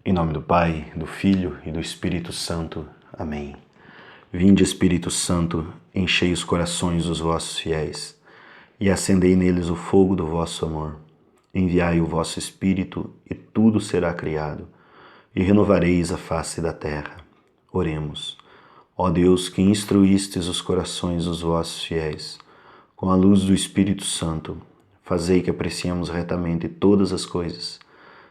Em nome do Pai, do Filho e do Espírito Santo. Amém. Vinde, Espírito Santo, enchei os corações dos vossos fiéis e acendei neles o fogo do vosso amor. Enviai o vosso Espírito e tudo será criado e renovareis a face da terra. Oremos. Ó Deus, que instruístes os corações dos vossos fiéis, com a luz do Espírito Santo, fazei que apreciemos retamente todas as coisas,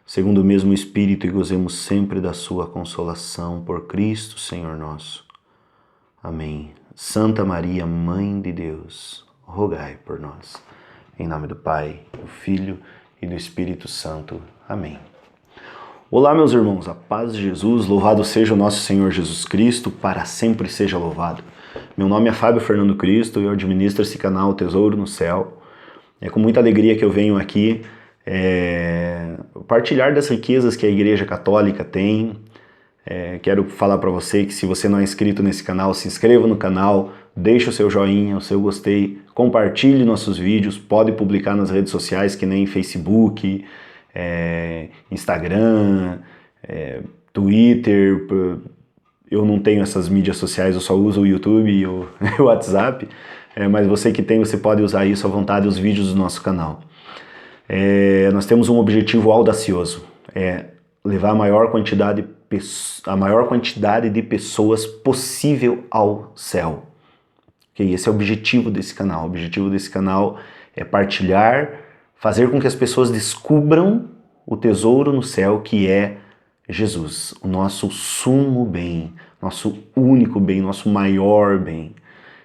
segundo o mesmo Espírito, e gozemos sempre da sua consolação, por Cristo, Senhor nosso. Amém. Santa Maria, Mãe de Deus, rogai por nós. Em nome do Pai, do Filho e do Espírito Santo. Amém. Olá, meus irmãos, a paz de Jesus, louvado seja o nosso Senhor Jesus Cristo, para sempre seja louvado. Meu nome é Fábio Fernando Cristo e eu administro esse canal Tesouro no Céu. É com muita alegria que eu venho aqui partilhar das riquezas que a Igreja Católica tem. Quero falar para você que se você não é inscrito nesse canal, se inscreva no canal, deixe o seu joinha, o seu gostei, compartilhe nossos vídeos, pode publicar nas redes sociais que nem Facebook, Instagram, Twitter. Eu não tenho essas mídias sociais, eu só uso o YouTube e o WhatsApp, mas você que tem, você pode usar isso à vontade, os vídeos do nosso canal. Nós temos um objetivo audacioso, levar a maior quantidade de pessoas possível ao céu. Okay? Esse é o objetivo desse canal. O objetivo desse canal é partilhar, fazer com que as pessoas descubram o tesouro no céu, que é Jesus, o nosso sumo bem, nosso único bem, nosso maior bem.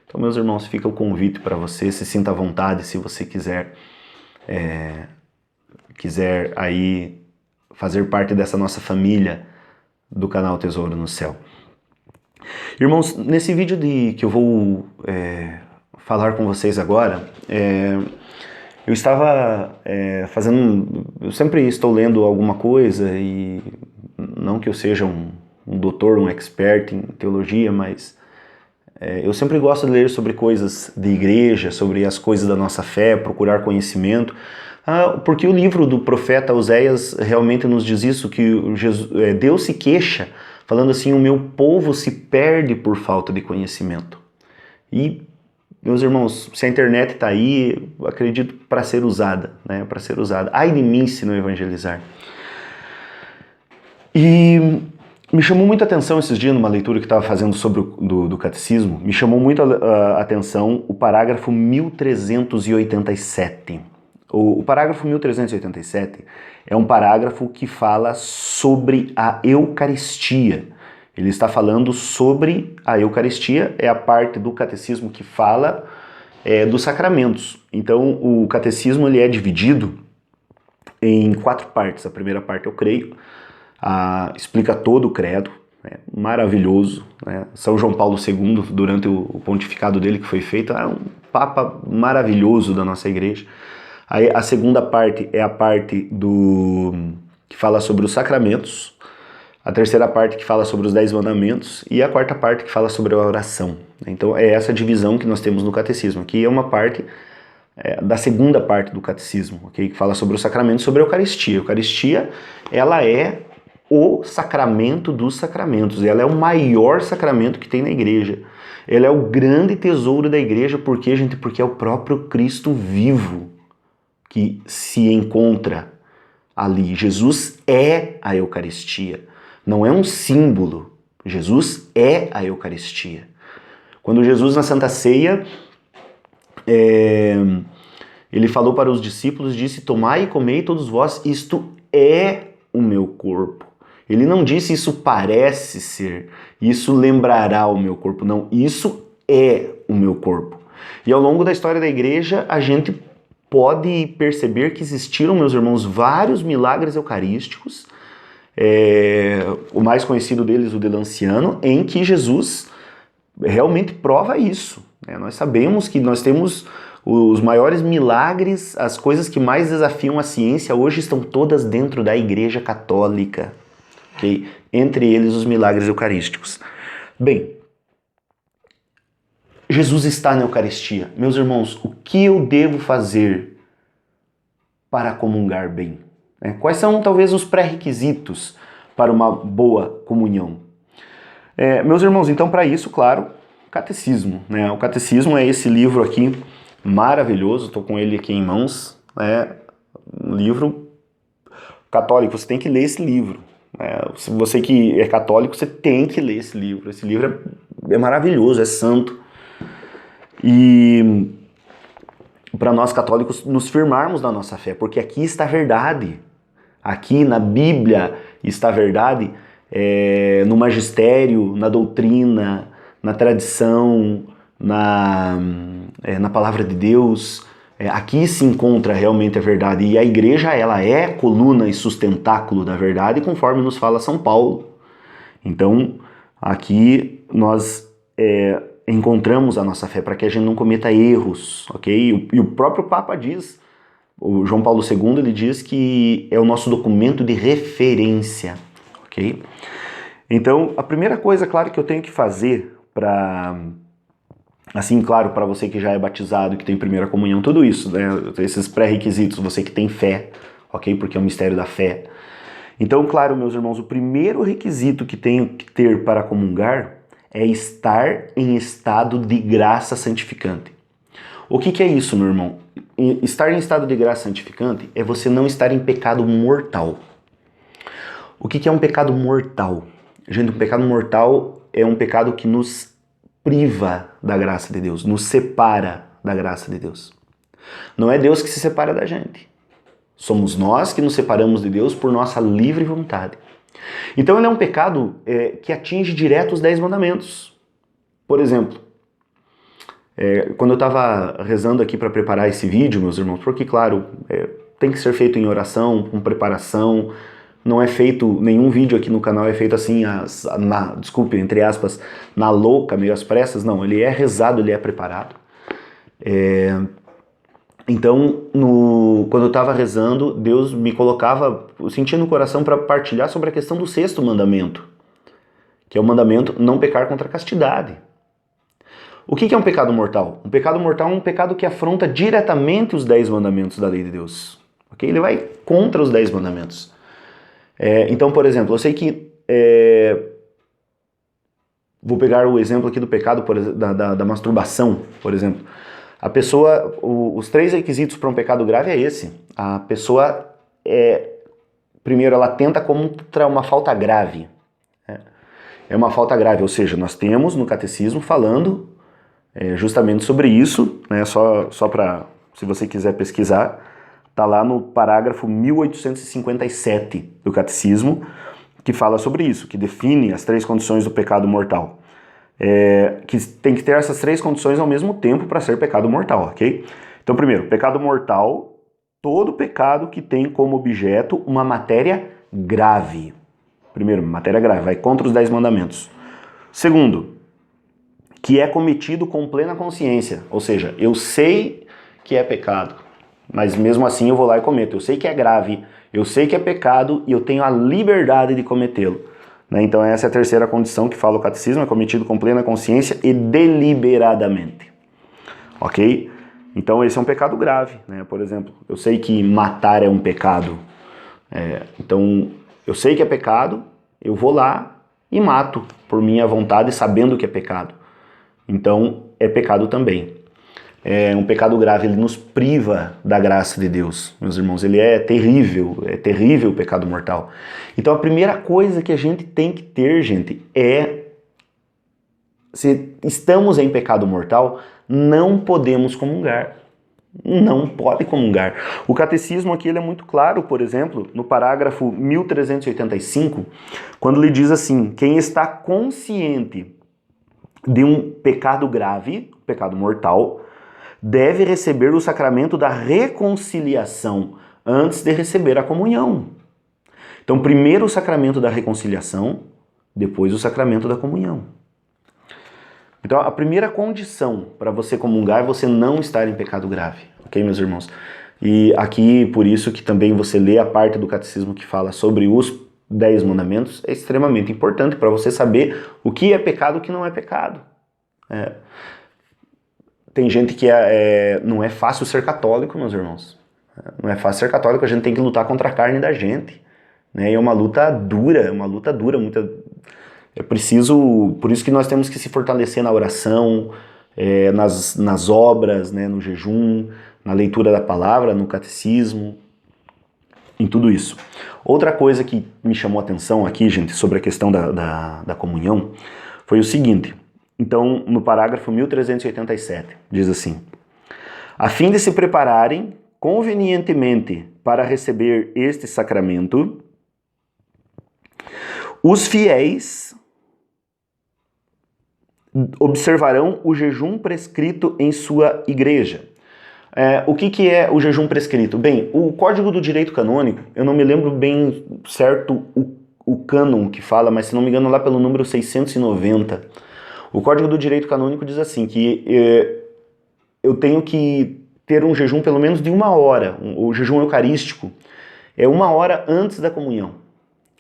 Então, meus irmãos, fica o convite para você, se sinta à vontade, se você quiser aí fazer parte dessa nossa família do canal Tesouro no Céu. Irmãos, nesse vídeo que eu vou falar com vocês agora, eu estava eu sempre estou lendo alguma coisa, e não que eu seja um doutor, um expert em teologia, mas eu sempre gosto de ler sobre coisas de igreja, sobre as coisas da nossa fé, procurar conhecimento, porque o livro do profeta Oséias realmente nos diz isso, que Deus se queixa, falando assim: o meu povo se perde por falta de conhecimento. E, meus irmãos, se a internet está aí, eu acredito para ser usada, né? Para ser usada. Ai de mim se não evangelizar. E me chamou muita atenção esses dias, numa leitura que estava fazendo sobre do catecismo, me chamou muito a atenção o parágrafo 1387. O parágrafo 1387 é um parágrafo que fala sobre a Eucaristia. Ele está falando sobre a Eucaristia, é a parte do catecismo que fala dos sacramentos. Então, o catecismo ele é dividido em 4 partes. A primeira parte, eu creio, explica todo o credo, maravilhoso, né? São João Paulo II, durante o pontificado dele que foi feito, é um papa maravilhoso da nossa igreja. Aí a segunda parte é a parte que fala sobre os sacramentos, a terceira parte que fala sobre os 10 mandamentos e a quarta parte que fala sobre a oração. Então é essa divisão que nós temos no catecismo. Aqui é uma parte da segunda parte do catecismo, okay? Que fala sobre os sacramentos, sobre a Eucaristia. A Eucaristia, ela é o sacramento dos sacramentos, ela é o maior sacramento que tem na igreja. Ela é o grande tesouro da igreja, porque, gente, porque é o próprio Cristo vivo que se encontra ali. Jesus é a Eucaristia, não é um símbolo. Jesus é a Eucaristia. Quando Jesus, na Santa Ceia, ele falou para os discípulos, disse: tomai e comei todos vós, isto é o meu corpo. Ele não disse isso parece ser, isso lembrará o meu corpo. Não, isso é o meu corpo. E ao longo da história da igreja, a gente pode perceber que existiram, meus irmãos, vários milagres eucarísticos. O mais conhecido deles, o de Lanciano, em que Jesus realmente prova isso. Nós sabemos que nós temos os maiores milagres, as coisas que mais desafiam a ciência, hoje estão todas dentro da Igreja Católica. Okay? Entre eles, os milagres eucarísticos. Bem, Jesus está na Eucaristia. Meus irmãos, o que eu devo fazer para comungar bem? Quais são talvez os pré-requisitos para uma boa comunhão? Meus irmãos, então para isso, claro, catecismo, né? O catecismo é esse livro aqui maravilhoso, estou com ele aqui em mãos, né? Um livro católico, você tem que ler esse livro. Se você que é católico, você tem que ler esse livro. Esse livro é maravilhoso, é santo. E para nós católicos nos firmarmos na nossa fé, porque aqui está a verdade. Aqui na Bíblia está a verdade, no magistério, na doutrina, na tradição, na palavra de Deus. Aqui se encontra realmente a verdade. E a igreja, ela é coluna e sustentáculo da verdade, conforme nos fala São Paulo. Então, aqui nós encontramos a nossa fé para que a gente não cometa erros, ok? E o próprio Papa diz, o João Paulo II, ele diz que é o nosso documento de referência, ok? Então, a primeira coisa, claro, que eu tenho que fazer para... Assim, claro, para você que já é batizado, que tem primeira comunhão, tudo isso, né? Esses pré-requisitos, você que tem fé, ok? Porque é o mistério da fé. Então, claro, meus irmãos, o primeiro requisito que tenho que ter para comungar é estar em estado de graça santificante. O que é isso, meu irmão? Estar em estado de graça santificante é você não estar em pecado mortal. O que é um pecado mortal? Gente, um pecado mortal é um pecado que nos priva da graça de Deus, nos separa da graça de Deus. Não é Deus que se separa da gente. Somos nós que nos separamos de Deus por nossa livre vontade. Então ele é um pecado que atinge direto os 10 mandamentos. Por exemplo, quando eu estava rezando aqui para preparar esse vídeo, meus irmãos, porque claro, tem que ser feito em oração, com preparação, não é feito, nenhum vídeo aqui no canal é feito assim, desculpe, entre aspas, na louca, meio às pressas, não, ele é rezado, ele é preparado. Então, quando eu estava rezando, Deus me colocava, eu sentia no coração para partilhar sobre a questão do 6º mandamento, que é o mandamento não pecar contra a castidade. O que é um pecado mortal? Um pecado mortal é um pecado que afronta diretamente os 10 mandamentos da lei de Deus. Okay? Ele vai contra os 10 mandamentos. Então, por exemplo, eu sei que... vou pegar o exemplo aqui do pecado, da masturbação, por exemplo. A pessoa, os 3 requisitos para um pecado grave é esse. A pessoa, primeiro, ela tenta contra uma falta grave. É uma falta grave, ou seja, nós temos no catecismo falando justamente sobre isso, né? Só para, se você quiser pesquisar, está lá no parágrafo 1857 do catecismo, que fala sobre isso, que define as 3 condições do pecado mortal. Que tem que ter essas 3 condições ao mesmo tempo para ser pecado mortal, ok? Então, primeiro, pecado mortal, todo pecado que tem como objeto uma matéria grave. Primeiro, matéria grave, vai contra os 10 mandamentos. Segundo, que é cometido com plena consciência, ou seja, eu sei que é pecado, mas mesmo assim eu vou lá e cometo. Eu sei que é grave, eu sei que é pecado e eu tenho a liberdade de cometê-lo. Então essa é a terceira condição que fala o catecismo, é cometido com plena consciência e deliberadamente. Ok? Então esse é um pecado grave, né? Por exemplo, eu sei que matar é um pecado. Então eu sei que é pecado, eu vou lá e mato por minha vontade, sabendo que é pecado. Então é pecado também. É um pecado grave, ele nos priva da graça de Deus, meus irmãos. Ele é terrível o pecado mortal. Então a primeira coisa que a gente tem que ter, gente, se estamos em pecado mortal, não podemos comungar. Não pode comungar. O catecismo aqui ele é muito claro, por exemplo, no parágrafo 1385, quando ele diz assim: quem está consciente de um pecado grave, pecado mortal, deve receber o sacramento da reconciliação antes de receber a comunhão. Então, primeiro o sacramento da reconciliação, depois o sacramento da comunhão. Então, a primeira condição para você comungar é você não estar em pecado grave, ok, meus irmãos? E aqui, por isso que também você lê a parte do catecismo que fala sobre os 10 mandamentos, é extremamente importante para você saber o que é pecado e o que não é pecado. Tem gente que não é fácil ser católico, meus irmãos. Não é fácil ser católico, a gente tem que lutar contra a carne da gente. né? É uma luta dura, é preciso, por isso que nós temos que se fortalecer na oração, nas obras, né? No jejum, na leitura da palavra, no catecismo, em tudo isso. Outra coisa que me chamou a atenção aqui, gente, sobre a questão da comunhão, foi o seguinte. Então, no parágrafo 1387, diz assim: a fim de se prepararem convenientemente para receber este sacramento, os fiéis observarão o jejum prescrito em sua igreja. O que é o jejum prescrito? Bem, o Código do Direito Canônico, eu não me lembro bem certo o cânon que fala, mas se não me engano lá pelo número 690, o Código do Direito Canônico diz assim, que eu tenho que ter um jejum pelo menos de 1 hora, o jejum eucarístico é 1 hora antes da comunhão,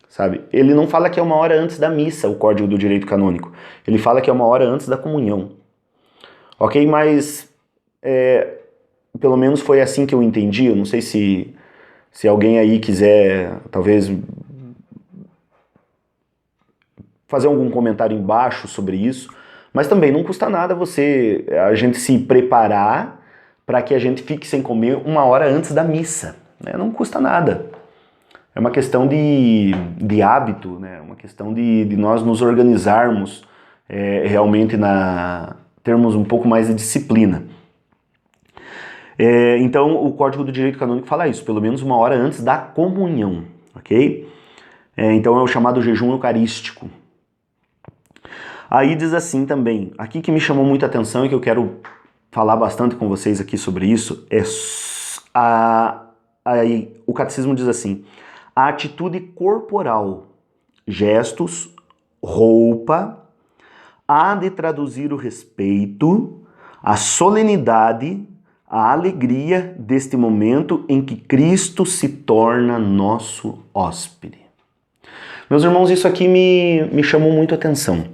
sabe? Ele não fala que é 1 hora antes da missa, o Código do Direito Canônico, ele fala que é 1 hora antes da comunhão, ok? Mas pelo menos foi assim que eu entendi. Eu não sei se alguém aí quiser, talvez, fazer algum comentário embaixo sobre isso, mas também não custa nada a gente se preparar para que a gente fique sem comer 1 hora antes da missa, né? Não custa nada. É uma questão de hábito, né? Uma questão de nós nos organizarmos realmente, termos um pouco mais de disciplina. Então, o Código do Direito Canônico fala isso, pelo menos 1 hora antes da comunhão, ok? Então é o chamado jejum eucarístico. Aí diz assim também, aqui que me chamou muita atenção e que eu quero falar bastante com vocês aqui sobre isso, o catecismo diz assim: a atitude corporal, gestos, roupa, há de traduzir o respeito, a solenidade, a alegria deste momento em que Cristo se torna nosso hóspede. Meus irmãos, isso aqui me chamou muito a atenção.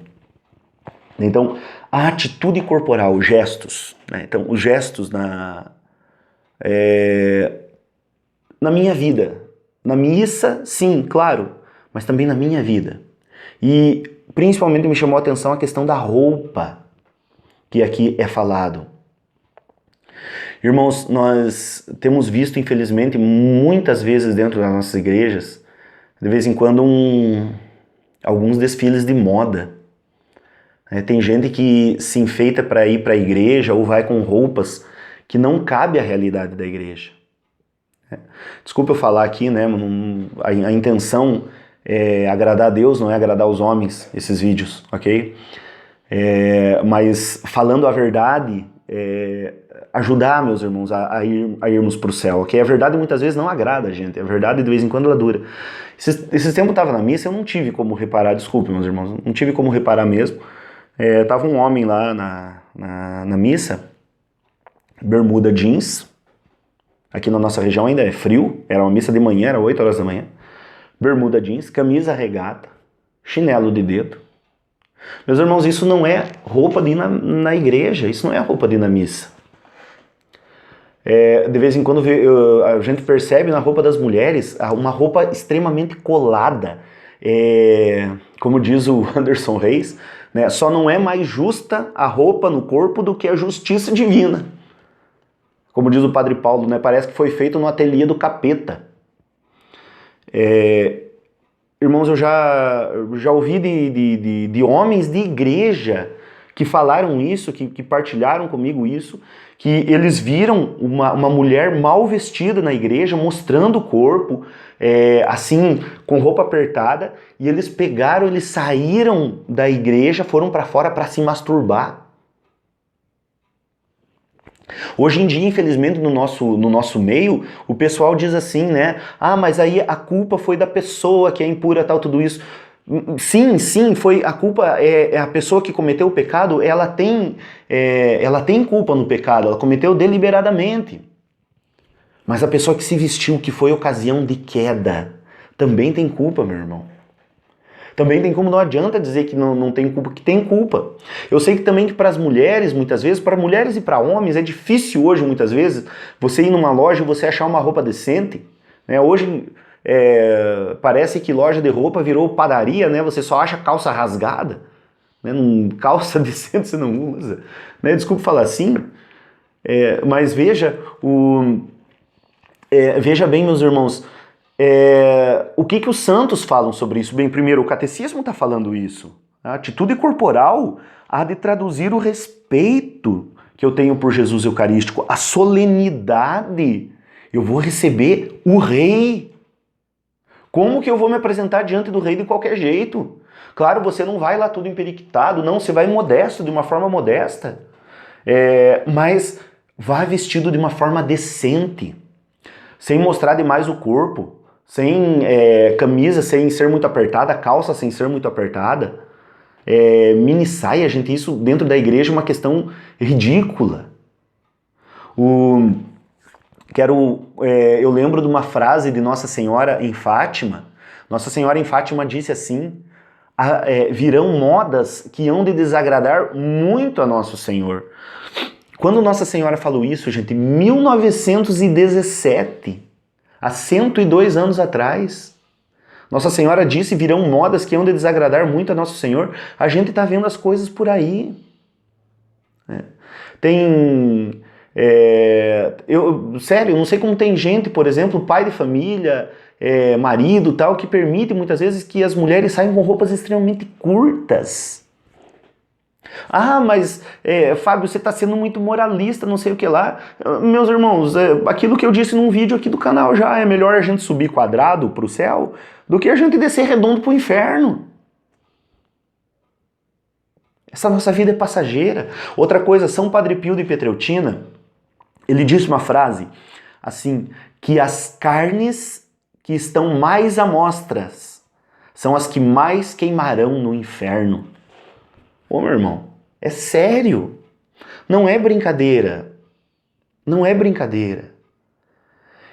Então, a atitude corporal, gestos, né? Então, os gestos na minha vida, na missa, sim, claro, mas também na minha vida. E principalmente me chamou a atenção a questão da roupa, que aqui é falado. Irmãos, nós temos visto, infelizmente, muitas vezes dentro das nossas igrejas, de vez em quando, alguns desfiles de moda. Tem gente que se enfeita para ir para a igreja ou vai com roupas que não cabem à realidade da igreja. Desculpa eu falar aqui, né? A intenção é agradar a Deus, não é agradar os homens, esses vídeos, ok? Mas falando a verdade, ajudar, meus irmãos, a irmos para o céu, ok? A verdade muitas vezes não agrada a gente, a verdade de vez em quando ela dura. Esse tempo eu estava na missa, eu não tive como reparar, desculpe, meus irmãos, não tive como reparar mesmo. Tava um homem lá na missa, bermuda jeans, aqui na nossa região ainda é frio, era uma missa de manhã, era 8 horas da manhã, bermuda jeans, camisa regata, chinelo de dedo. Meus irmãos, isso não é roupa de ir na igreja, isso não é roupa de ir na missa. De vez em quando a gente percebe na roupa das mulheres uma roupa extremamente colada, como diz o Anderson Reis, né, só não é mais justa a roupa no corpo do que a justiça divina. Como diz o Padre Paulo, né, parece que foi feito no ateliê do capeta. Irmãos, eu já ouvi de homens de igreja que falaram isso, que partilharam comigo isso, que eles viram uma mulher mal vestida na igreja, mostrando o corpo, assim, com roupa apertada, e eles saíram da igreja, foram para fora para se masturbar. Hoje em dia, infelizmente, no nosso meio, o pessoal diz assim, né? Ah, mas aí a culpa foi da pessoa que é impura, tal, tudo isso. Sim, foi a culpa, a pessoa que cometeu o pecado, ela tem culpa no pecado, ela cometeu deliberadamente. Mas a pessoa que se vestiu, que foi ocasião de queda, também tem culpa, meu irmão. Também tem como, não adianta dizer que não tem culpa, que tem culpa. Eu sei que também que para as mulheres, muitas vezes, para mulheres e para homens, é difícil hoje, muitas vezes, você ir numa loja e você achar uma roupa decente. Né? Hoje, parece que loja de roupa virou padaria, né? Você só acha calça rasgada, né? Calça decente você não usa, né? Desculpa falar assim, mas veja, veja bem, meus irmãos, o que os santos falam sobre isso? Bem, primeiro, o catecismo está falando isso. A atitude corporal há de traduzir o respeito que eu tenho por Jesus Eucarístico, a solenidade. Eu vou receber o rei. Como que eu vou me apresentar diante do rei de qualquer jeito? Claro, você não vai lá tudo emperiquitado, não, você vai modesto, de uma forma modesta. Mas vá vestido de uma forma decente, sem mostrar demais o corpo, sem camisa sem ser muito apertada, calça sem ser muito apertada, mini saia, gente, isso dentro da igreja é uma questão ridícula. Eu lembro de uma frase de Nossa Senhora em Fátima. Nossa Senhora em Fátima disse assim: virão modas que hão de desagradar muito a Nosso Senhor. Quando Nossa Senhora falou isso, gente, em 1917, há 102 anos atrás, Nossa Senhora disse: virão modas que hão de desagradar muito a Nosso Senhor. A gente está vendo as coisas por aí. Sério, eu não sei como tem gente, por exemplo, pai de família, marido tal, que permite muitas vezes que as mulheres saiam com roupas extremamente curtas. Ah, mas Fábio, você está sendo muito moralista, não sei o que lá. Meus irmãos, aquilo que eu disse num vídeo aqui do canal já, é melhor a gente subir quadrado para o céu do que a gente descer redondo para o inferno. Essa nossa vida é passageira. Outra coisa, São Padre Pio de Pietrelcina, ele disse uma frase assim, que as carnes que estão mais à mostras são as que mais queimarão no inferno. Ô, meu irmão, é sério. Não é brincadeira. Não é brincadeira.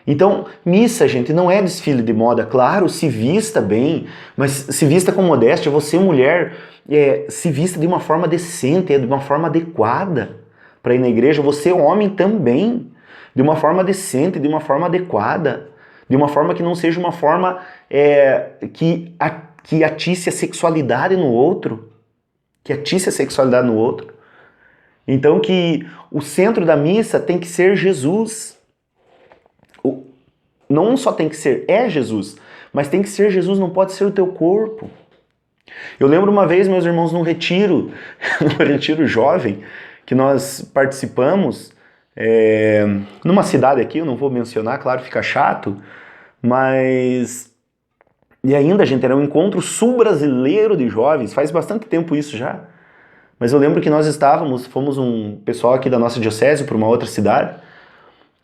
Então, missa, gente, não é desfile de moda. Claro, se vista bem, mas se vista com modéstia. Você, mulher, se vista de uma forma decente, de uma forma adequada para ir na igreja. Você, homem, também, de uma forma decente, de uma forma adequada, de uma forma que não seja uma forma que atice a sexualidade no outro. Então que o centro da missa tem que ser Jesus. Não só tem que ser, Jesus, mas tem que ser Jesus, não pode ser o teu corpo. Eu lembro uma vez, meus irmãos, num retiro jovem, que nós participamos, numa cidade aqui, eu não vou mencionar, claro, fica chato, mas... E ainda, gente, era um encontro sul-brasileiro de jovens, faz bastante tempo isso já. Mas eu lembro que nós fomos um pessoal aqui da nossa diocese para uma outra cidade,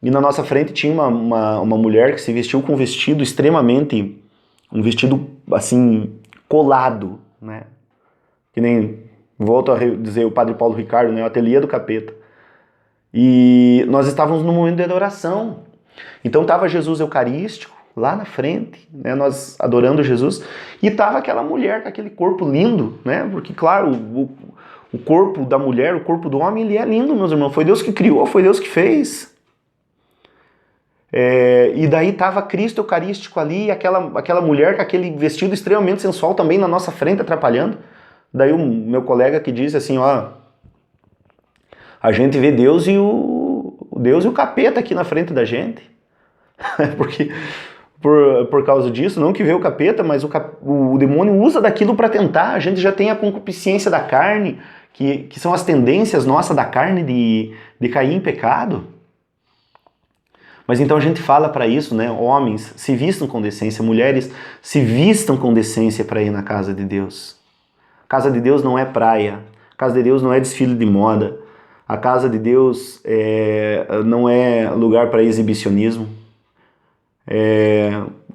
e na nossa frente tinha uma mulher que se vestiu com um vestido um vestido assim, colado, né? Que nem, volto a dizer, o Padre Paulo Ricardo, né? O ateliê do capeta. E nós estávamos no momento de adoração. Então estava Jesus Eucarístico, lá na frente, né, nós adorando Jesus, e estava aquela mulher com aquele corpo lindo, né, porque claro, o corpo da mulher, o corpo do homem, ele é lindo, meus irmãos, foi Deus que criou, foi Deus que fez. E daí estava Cristo Eucarístico ali, aquela mulher com aquele vestido extremamente sensual também na nossa frente, atrapalhando. Daí o meu colega que disse assim, ó, a gente vê Deus e o capeta aqui na frente da gente. Porque... Por causa disso, não que vê o capeta, mas o demônio usa daquilo para tentar. A gente já tem a concupiscência da carne, que são as tendências nossas da carne de cair em pecado. Mas então a gente fala para isso, né? Homens, se vistam com decência. Mulheres, se vistam com decência para ir na casa de Deus. A casa de Deus não é praia. A casa de Deus não é desfile de moda. A casa de Deus não é lugar para exibicionismo.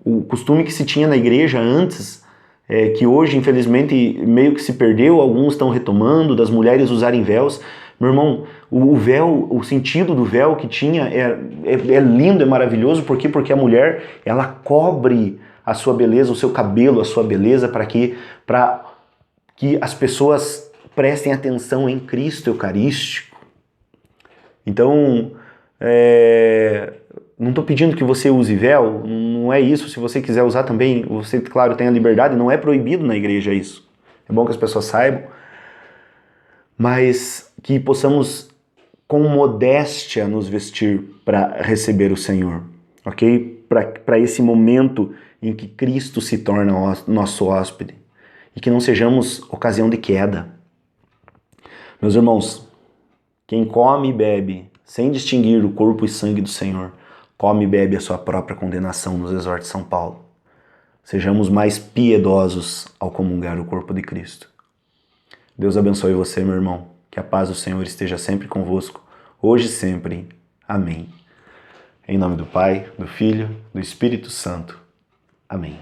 O costume que se tinha na igreja antes, que hoje infelizmente meio que se perdeu, alguns estão retomando, das mulheres usarem véus. Meu irmão, o véu, o sentido do véu que tinha é lindo, é maravilhoso. Por quê? Porque a mulher, ela cobre a sua beleza, o seu cabelo, a sua beleza, para que as pessoas prestem atenção em Cristo Eucarístico. Então, Não estou pedindo que você use véu, não é isso. Se você quiser usar também, você, claro, tem a liberdade, não é proibido na igreja isso. É bom que as pessoas saibam, mas que possamos com modéstia nos vestir para receber o Senhor, ok? Para esse momento em que Cristo se torna nosso hóspede e que não sejamos ocasião de queda. Meus irmãos, quem come e bebe sem distinguir o corpo e sangue do Senhor, come e bebe a sua própria condenação, nos exorta São Paulo. Sejamos mais piedosos ao comungar o corpo de Cristo. Deus abençoe você, meu irmão. Que a paz do Senhor esteja sempre convosco, hoje e sempre. Amém. Em nome do Pai, do Filho, do Espírito Santo. Amém.